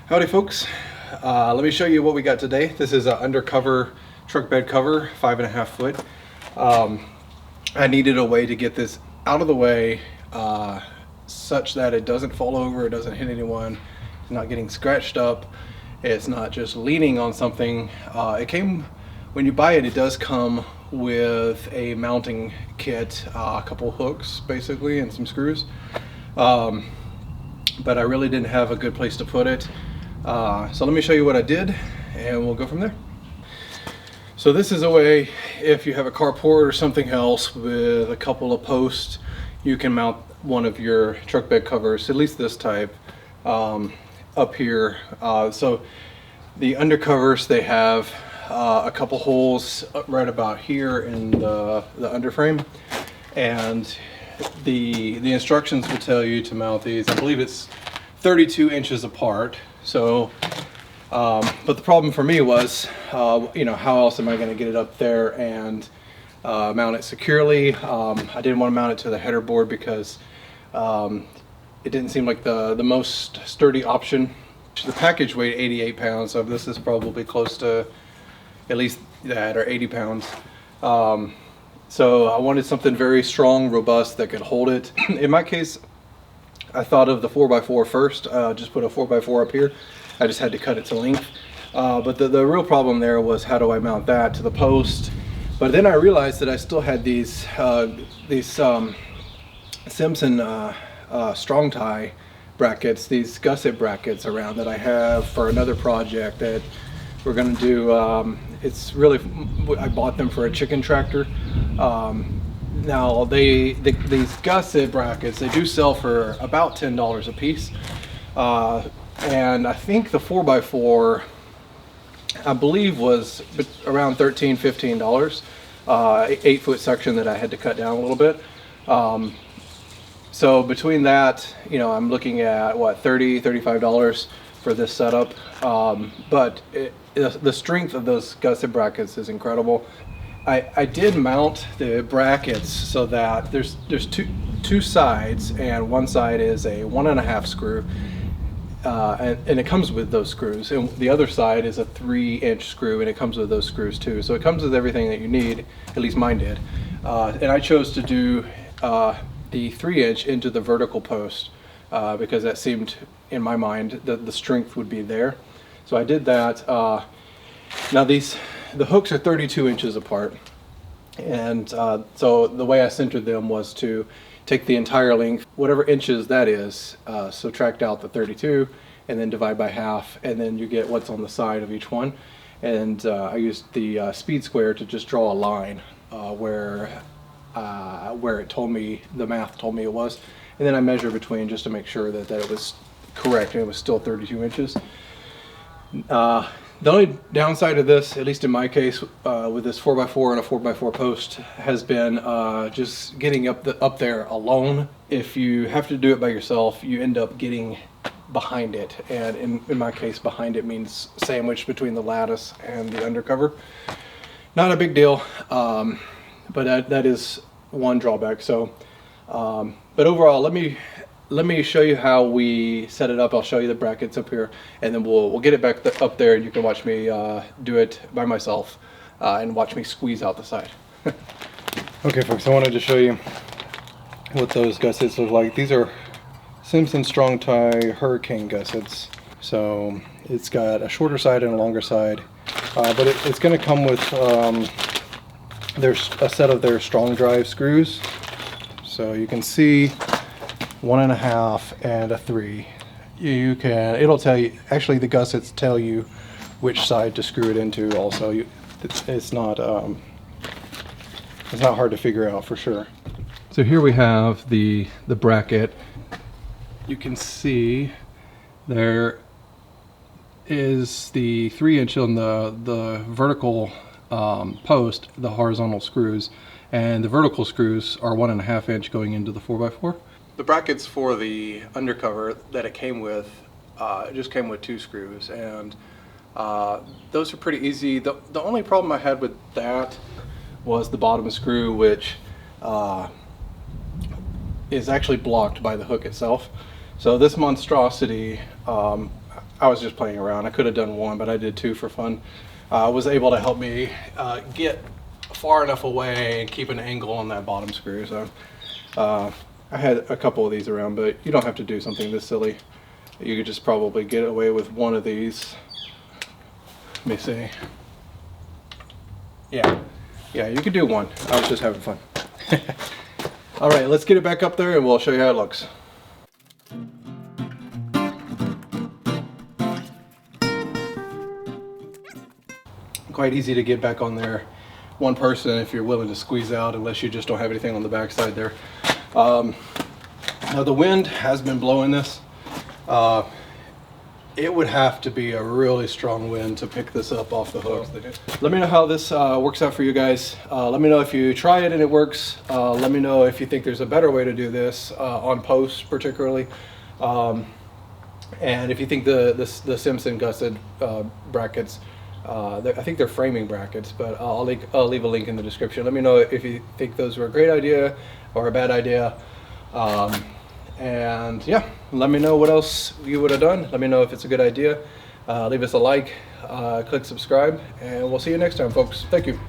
Howdy folks, let me show you what we got today. This is an Undercover Truck Bed cover, 5.5 foot. I needed a way to get this out of the way such that it doesn't fall over, it doesn't hit anyone, it's not getting scratched up, it's not just leaning on something. It came, when you buy it, it does come with a mounting kit, a couple hooks basically and some screws. But I really didn't have a good place to put it. So let me show you what I did and we'll go from there. So this is a way, if you have a carport or something else with a couple of posts, you can mount one of your truck bed covers, at least this type, up here. So the undercovers, they have a couple holes right about here in the underframe, and the instructions will tell you to mount these. I believe it's 32 inches apart. So, but the problem for me was, you know, how else am I going to get it up there and mount it securely? I didn't want to mount it to the header board because it didn't seem like the most sturdy option. The package weighed 88 pounds, so this is probably close to at least that, or 80 pounds. So I wanted something very strong, robust, that could hold it. In my case, I thought of the 4x4 first, just put a 4x4 up here. I just had to cut it to length. But the real problem there was, how do I mount that to the post? But then I realized that I still had these Simpson Strong-Tie brackets, these gusset brackets around, that I have for another project that we're going to do. It's really, I bought them for a chicken tractor. Now these gusset brackets, they do sell for about $10 a piece, and I think the 4x4, I believe, was around $13–15. 8-foot section that I had to cut down a little bit. So between that, you know, I'm looking at what, $30–35 for this setup. But the strength of those gusset brackets is incredible. I did mount the brackets so that there's two sides, and one side is a 1.5 screw, and it comes with those screws, and the other side is a 3-inch screw, and it comes with those screws too. So it comes with everything that you need, at least mine did. And I chose to do the 3-inch into the vertical post because that seemed, in my mind, the strength would be there. So I did that. Now the hooks are 32 inches apart, and so the way I centered them was to take the entire length, whatever inches that is, subtract out the 32, and then divide by half, and then you get what's on the side of each one. And I used the speed square to just draw a line where it told me, the math told me it was, and then I measure between just to make sure that it was correct and it was still 32 inches. The only downside of this, at least in my case, with this 4x4 and a 4x4 post, has been just getting up there alone. If you have to do it by yourself, you end up getting behind it, and in my case, behind it means sandwiched between the lattice and the undercover. Not a big deal, but that is one drawback. So, but overall, let me show you how we set it up. I'll show you the brackets up here, and then we'll get it back up there, and you can watch me do it by myself and watch me squeeze out the side. Okay folks, I wanted to show you what those gussets look like. These are Simpson Strong-Tie Hurricane gussets. So it's got a shorter side and a longer side, but it's going to come with there's a set of their strong drive screws. So you can see 1.5 and a 3. It'll tell you, actually the gussets tell you which side to screw it into also. It's not hard to figure out for sure. So here we have the bracket. You can see there is the 3-inch on the vertical post, the horizontal screws, and the vertical screws are 1.5 inch going into the 4x4. The brackets for the undercover that it came with, it just came with 2 screws, and those are pretty easy. The only problem I had with that was the bottom screw, which is actually blocked by the hook itself. So this monstrosity, I was just playing around. I could have done one, but I did two for fun. Was able to help me get far enough away and keep an angle on that bottom screw. So I had a couple of these around, but you don't have to do something this silly. You could just probably get away with one of these. Let me see. Yeah, you could do one. I was just having fun. All right, let's get it back up there and we'll show you how it looks. Quite easy to get back on there. One person if you're willing to squeeze out, unless you just don't have anything on the back side there. Now the wind has been blowing this. It would have to be a really strong wind to pick this up off the hooks. Let me know how this works out for you guys. Let me know if you try it and it works. Let me know if you think there's a better way to do this on post particularly. And if you think the Simpson Gusset brackets, I think they're framing brackets, but I'll leave a link in the description. Let me know if you think those were a great idea or a bad idea. And yeah, let me know what else you would have done. Let me know if it's a good idea. Leave us a like, click subscribe, and we'll see you next time, folks. Thank you.